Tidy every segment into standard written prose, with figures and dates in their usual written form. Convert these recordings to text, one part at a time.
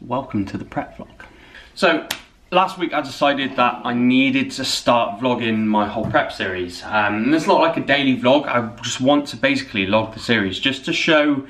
welcome to the prep vlog. So last week I decided that I needed to start vlogging my whole prep series. And it's not like a daily vlog, I just want to basically log the series just to show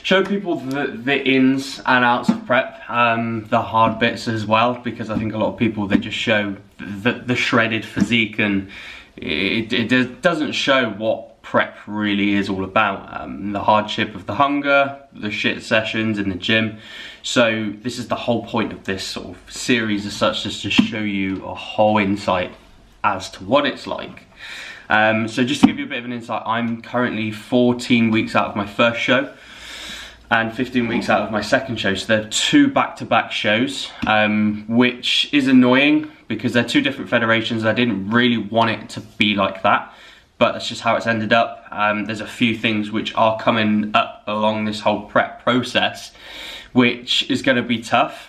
people the ins and outs of prep, the hard bits as well, because I think a lot of people, they just show the shredded physique and it doesn't show what prep really is all about. The hardship of the hunger, the shit sessions in the gym. So this is the whole point of this sort of series as such, just to show you a whole insight as to what it's like. So just to give you a bit of an insight, I'm currently 14 weeks out of my first show and 15 weeks out of my second show. So they're two back-to-back shows, which is annoying because they're two different federations. I didn't really want it to be like that, but that's just how it's ended up. There's a few things which are coming up along this whole prep process, which is gonna be tough.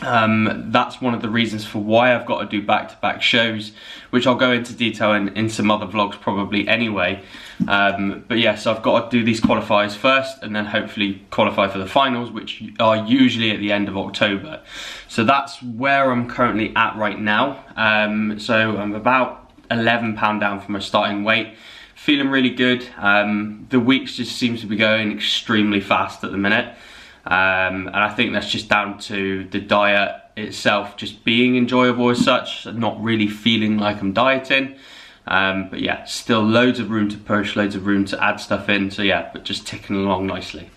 That's one of the reasons for why I've got to do back-to-back shows, which I'll go into detail in some other vlogs probably anyway. But yeah, so I've got to do these qualifiers first and then hopefully qualify for the finals, which are usually at the end of October. So that's where I'm currently at right now. So I'm about 11 pounds down from my starting weight. Feeling really good. The weeks just seems to be going extremely fast at the minute. And I think that's just down to the diet itself just being enjoyable as such, not really feeling like I'm dieting. But yeah, still loads of room to push, loads of room to add stuff in. So yeah, but just ticking along nicely.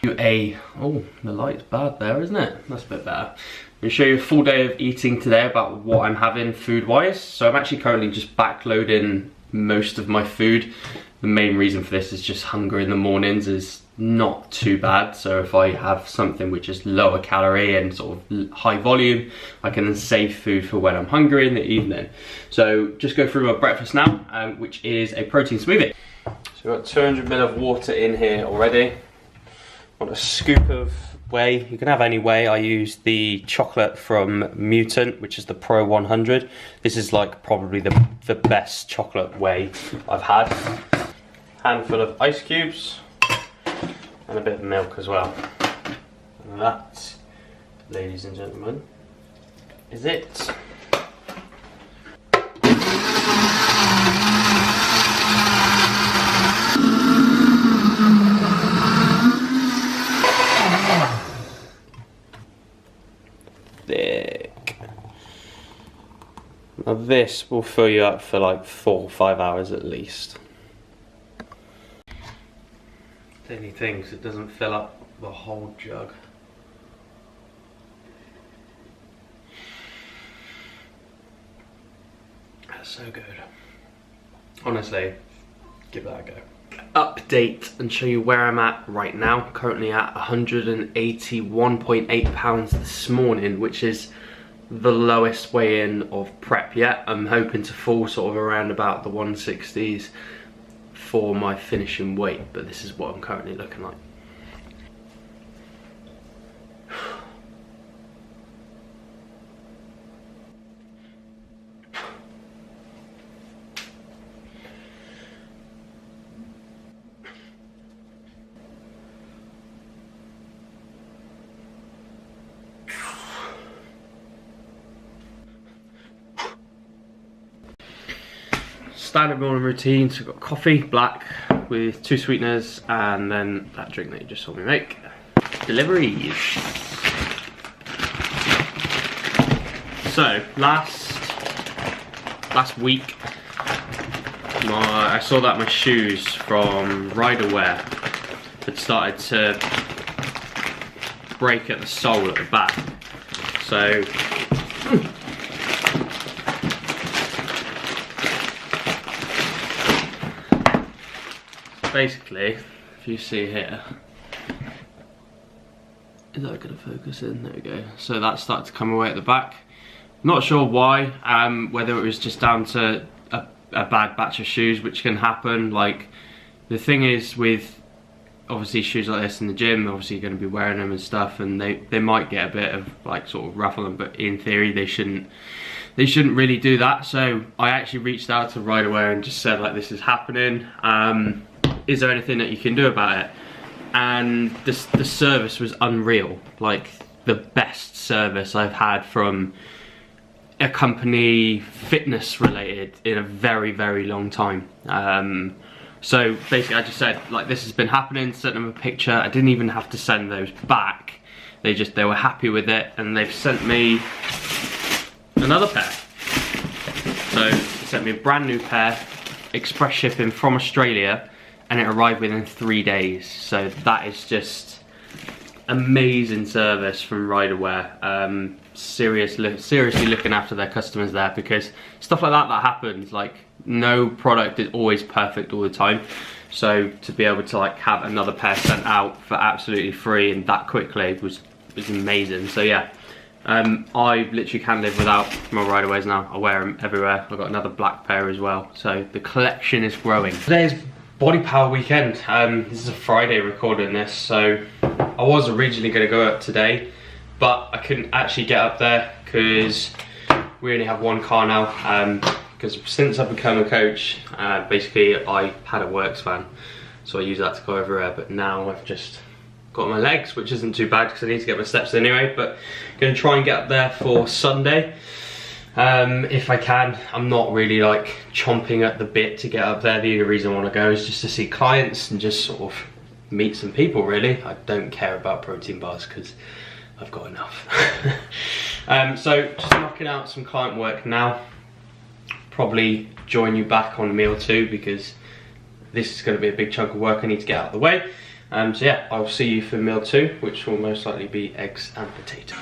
Oh, the light's bad there, isn't it? That's a bit better. I'm gonna show you a full day of eating today about what I'm having food-wise. So I'm actually currently just backloading most of my food. The main reason for this is just hunger in the mornings is not too bad. So if I have something which is lower calorie and sort of high volume, I can then save food for when I'm hungry in the evening. So just go through my breakfast now, which is a protein smoothie. So we've got 200 ml of water in here already. Want a scoop of whey. You can have any whey. I use the chocolate from Mutant, which is the Pro 100. This is like probably the best chocolate whey I've had. Handful of ice cubes and a bit of milk as well. And that, ladies and gentlemen, is it. Thick. Now this will fill you up for like 4 or 5 hours at least. The only thing is it doesn't fill up the whole jug. That's so good. Honestly, give that a go. Update and show you where I'm at right now. Currently at 181.8 pounds this morning, which is the lowest weigh-in of prep yet. I'm hoping to fall sort of around about the 160s for my finishing weight, but this is what I'm currently looking like. Standard morning routine, so we've got coffee, black, with 2 sweeteners, and then that drink that you just saw me make. Deliveries. So, last week, I saw that my shoes from Riderwear had started to break at the sole at the back. So, basically, if you see here, is that going to focus in? There we go. So that started to come away at the back. Not sure why, whether it was just down to a bad batch of shoes, which can happen. Like, the thing is with obviously shoes like this in the gym, obviously you're going to be wearing them and stuff, and they might get a bit of like sort of ruffle them, but in theory they shouldn't really do that. So I actually reached out to Riderwear and just said, like, this is happening. Is there anything that you can do about it? And the service was unreal. Like, the best service I've had from a company fitness related in a very, very long time. So basically I just said, like, this has been happening, sent them a picture. I didn't even have to send those back. They were happy with it, and they've sent me another pair. So they sent me a brand new pair, express shipping from Australia, and it arrived within 3 days. So that is just amazing service from Riderwear. Seriously looking after their customers there, because stuff like that happens. Like, no product is always perfect all the time. So to be able to like have another pair sent out for absolutely free and that quickly was amazing. So yeah, I literally can't live without my Riderwears now. I wear them everywhere. I've got another black pair as well. So the collection is growing. Today is Body Power weekend. This is a Friday recording this, so I was originally going to go up today, but I couldn't actually get up there because we only have one car now. Because since I've become a coach, basically I had a Works van, so I use that to go everywhere, but now I've just got my legs, which isn't too bad because I need to get my steps anyway. But I'm going to try and get up there for Sunday if I can. I'm not really like chomping at the bit to get up there. The only reason I want to go is just to see clients and just sort of meet some people, really. I don't care about protein bars because I've got enough. So just knocking out some client work now. Probably join you back on meal 2 because this is going to be a big chunk of work I need to get out of the way. So yeah, I'll see you for meal 2, which will most likely be eggs and potatoes.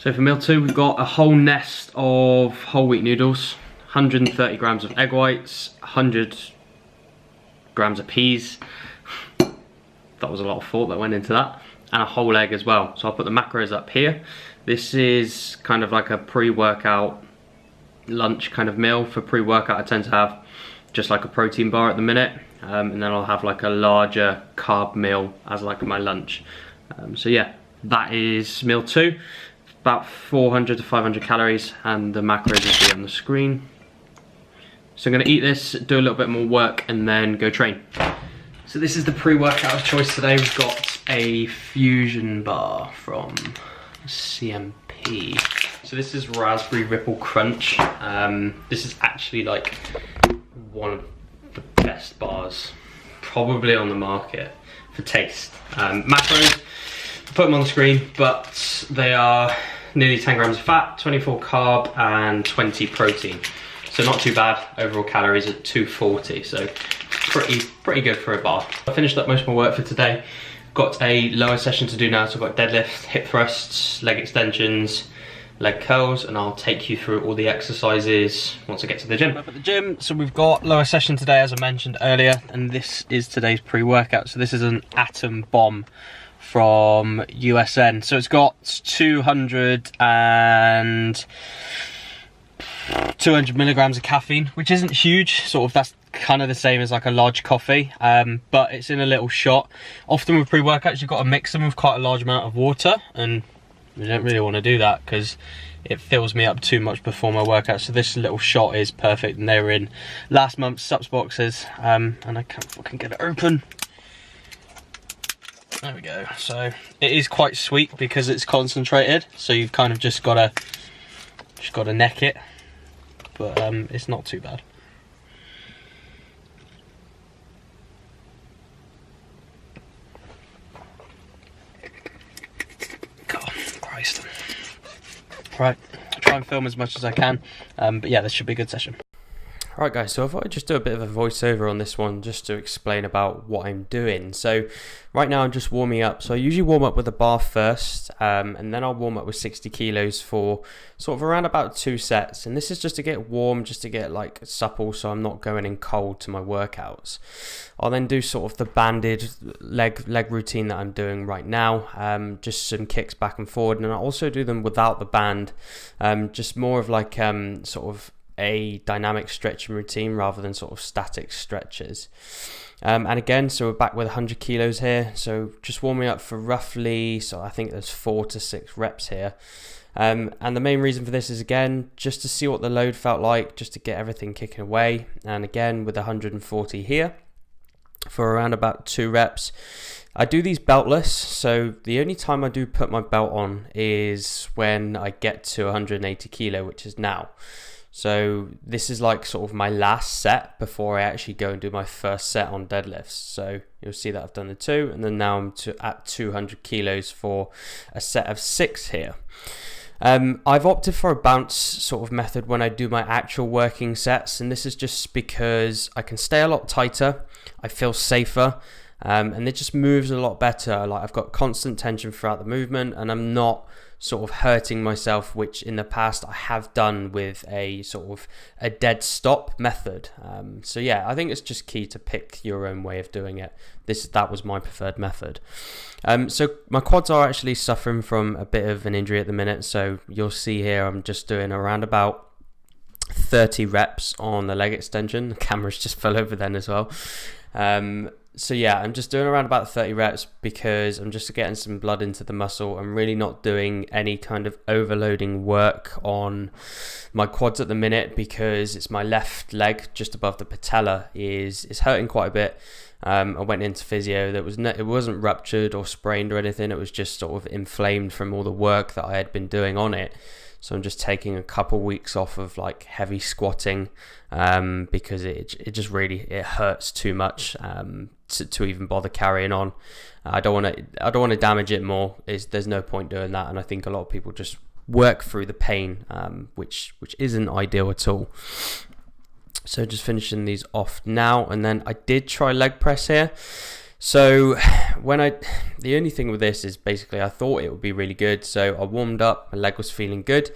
So for meal 2, we've got a whole nest of whole wheat noodles, 130 grams of egg whites, 100 grams of peas. That was a lot of thought that went into that. And a whole egg as well. So I'll put the macros up here. This is kind of like a pre-workout lunch kind of meal. For pre-workout I tend to have just like a protein bar at the minute. And then I'll have like a larger carb meal as like my lunch. So yeah, that is meal 2. About 400 to 500 calories, and the macros will be on the screen. So I'm going to eat this, do a little bit more work, and then go train. So this is the pre-workout of choice today. We've got a Fusion bar from CMP. So this is Raspberry Ripple Crunch. This is actually like one of the best bars probably on the market for taste. Macros, put them on the screen, but they are nearly 10 grams of fat, 24 carb, and 20 protein. So not too bad. Overall calories at 240, so pretty good for a bar. I finished up most of my work for today. Got a lower session to do now, so I've got deadlift, hip thrusts, leg extensions, leg curls, and I'll take you through all the exercises once I get to the gym. Up at the gym, so we've got lower session today, as I mentioned earlier, and this is today's pre-workout. So this is an Atom Bomb from USN. So it's got 200 milligrams of caffeine, which isn't huge. Sort of that's kind of the same as like a large coffee, but it's in a little shot. Often with pre-workouts, you've got to mix them with quite a large amount of water, and I don't really want to do that because it fills me up too much before my workout. So this little shot is perfect, and they were in last month's Sups boxes, and I can't fucking get it open. There we go. So it is quite sweet because it's concentrated, so you've kind of just gotta neck it, but it's not too bad. God, Christ. Right, try and film as much as I can, but yeah, this should be a good session. Alright guys, so I thought I'd just do a bit of a voiceover on this one just to explain about what I'm doing. So right now I'm just warming up. So I usually warm up with a bar first, and then I'll warm up with 60 kilos for sort of around about 2 sets. And this is just to get warm, just to get like supple, so I'm not going in cold to my workouts. I'll then do sort of the banded leg routine that I'm doing right now, just some kicks back and forward, and I'll also do them without the band, just more of like sort of a dynamic stretching routine rather than sort of static stretches. And again, so we're back with 100 kilos here. So just warming up for roughly, so I think there's 4 to 6 reps here. And the main reason for this is, again, just to see what the load felt like, just to get everything kicking away. And again, with 140 here for around about 2 reps. I do these beltless, so the only time I do put my belt on is when I get to 180 kilo, which is now. So this is like sort of my last set before I actually go and do my first set on deadlifts. So you'll see that I've done the 2, and then now I'm at 200 kilos for a set of 6 here. I've opted for a bounce sort of method when I do my actual working sets, and this is just because I can stay a lot tighter, I feel safer, and it just moves a lot better. Like, I've got constant tension throughout the movement, and I'm not sort of hurting myself, which in the past I have done with a sort of a dead stop method. So yeah, I think it's just key to pick your own way of doing it. That was my preferred method. So my quads are actually suffering from a bit of an injury at the minute. So you'll see here I'm just doing around about 30 reps on the leg extension. The camera's just fell over then as well. So yeah, I'm just doing around about 30 reps because I'm just getting some blood into the muscle. I'm really not doing any kind of overloading work on my quads at the minute because it's my left leg just above the patella is hurting quite a bit. I went into physio. It wasn't ruptured or sprained or anything. It was just sort of inflamed from all the work that I had been doing on it. So I'm just taking a couple weeks off of like heavy squatting because it just really hurts too much to even bother carrying on. I don't want to damage it more. There's no point doing that, and I think a lot of people just work through the pain, which isn't ideal at all. So just finishing these off now, and then I did try leg press here. So the only thing with this is basically I thought it would be really good. So I warmed up, my leg was feeling good,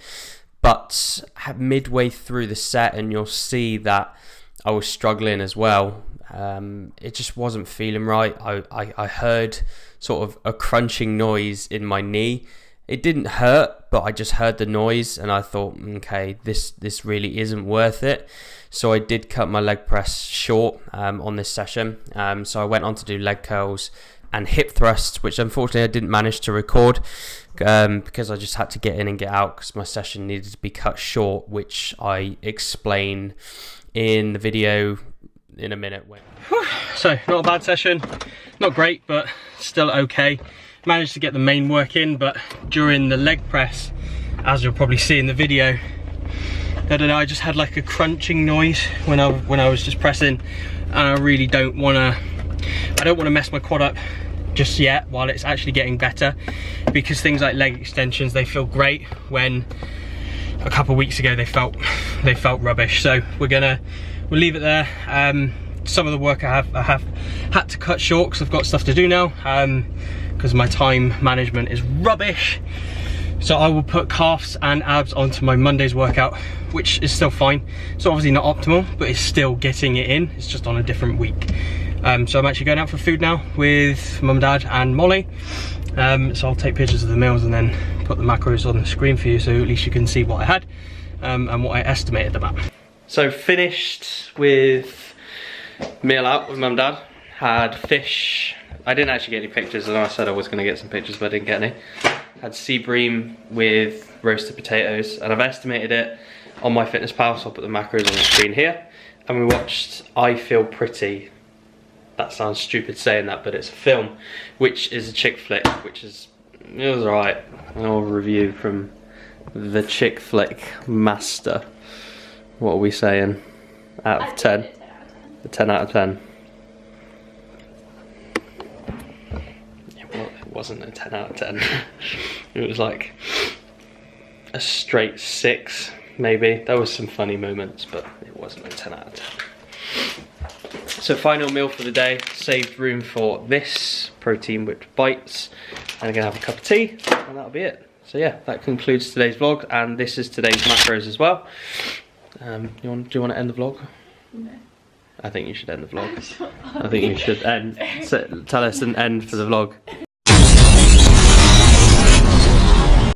but midway through the set, and you'll see that I was struggling as well. It just wasn't feeling right. I heard sort of a crunching noise in my knee. It didn't hurt, but I just heard the noise, and I thought, okay, this really isn't worth it. So I did cut my leg press short on this session. So I went on to do leg curls and hip thrusts, which unfortunately I didn't manage to record because I just had to get in and get out because my session needed to be cut short, which I explain in the video in a minute. So not a bad session, not great, but still okay. Managed to get the main work in, but during the leg press, as you'll probably see in the video, I don't know, I just had like a crunching noise when I was just pressing, and I really don't want to mess my quad up just yet while it's actually getting better, because things like leg extensions, they feel great when a couple of weeks ago they felt rubbish. So we'll leave it there. Some of the work I have had to cut short because I've got stuff to do now, because my time management is rubbish. So I will put calves and abs onto my Monday's workout, which is still fine. It's obviously not optimal, but it's still getting it in. It's just on a different week. So I'm actually going out for food now with mum, dad and Molly. So I'll take pictures of the meals and then put the macros on the screen for you, so at least you can see what I had and what I estimated them at. So finished with meal out with mum, dad. Had fish. I didn't actually get any pictures. I know I said I was going to get some pictures, but I didn't get any. Had sea bream with roasted potatoes, and I've estimated it on MyFitnessPal, so I'll put the macros on the screen here. And we watched I Feel Pretty. That sounds stupid saying that, but it's a film, which is a chick flick, it was alright. An old review from the chick flick master. What are we saying? Out of 10? A 10 out of 10. It wasn't a 10 out of 10. It was like a straight 6, maybe. There was some funny moments, but it wasn't a 10 out of 10. So final meal for the day, saved room for this protein whipped bites, and I'm gonna have a cup of tea, and that'll be it. So yeah, that concludes today's vlog, and this is today's macros as well. Do you want to end the vlog? No. I think you should end the vlog. I think you should end. So, tell us an end for the vlog.